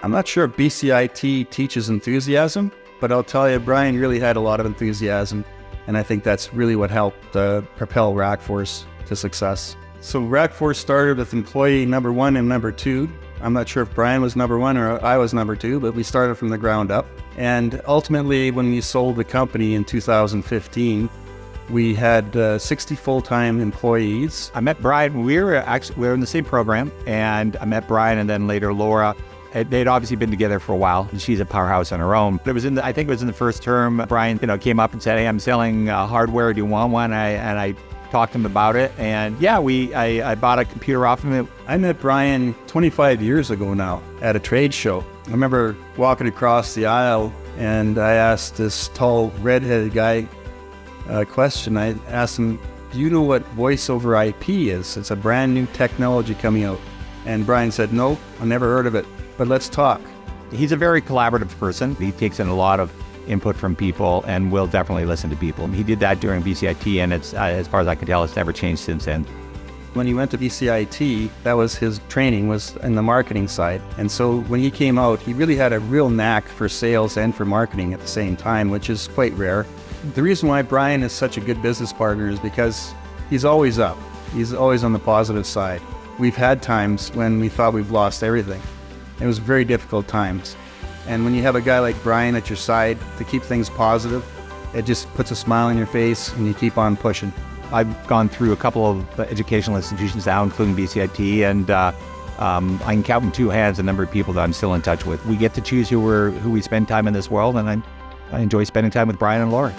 I'm not sure if BCIT teaches enthusiasm, but I'll tell you, Brian really had a lot of enthusiasm. And I think that's really what helped propel RackForce to success. So RackForce started with employee number 1 and number 2. I'm not sure if Brian was number 1 or I was number 2, but we started from the ground up. And ultimately, when we sold the company in 2015, we had 60 full-time employees. I met Brian. We were in the same program, and I met Brian, and then later Laura. They'd obviously been together for a while. She's a powerhouse on her own. But I think it was in the first term. Brian, came up and said, "Hey, I'm selling hardware. Do you want one?" And I talked to him about it. And yeah, I bought a computer off him. I met Brian 25 years ago now at a trade show. I remember walking across the aisle, and I asked this tall, redheaded guy a question. I asked him, "Do you know what voice over IP is? It's a brand new technology coming out." And Brian said, "No, I never heard of it. But let's talk." He's a very collaborative person. He takes in a lot of input from people and will definitely listen to people. He did that during BCIT, and it's as far as I can tell, it's never changed since then. When he went to BCIT, that was his training, was in the marketing side. And so when he came out, he really had a real knack for sales and for marketing at the same time, which is quite rare. The reason why Brian is such a good business partner is because he's always up. He's always on the positive side. We've had times when we thought we've lost everything. It was very difficult times. And when you have a guy like Brian at your side to keep things positive, it just puts a smile on your face and you keep on pushing. I've gone through a couple of educational institutions now, including BCIT, and I can count in 2 hands the number of people that I'm still in touch with. We get to choose who we spend time in this world, and I enjoy spending time with Brian and Laura.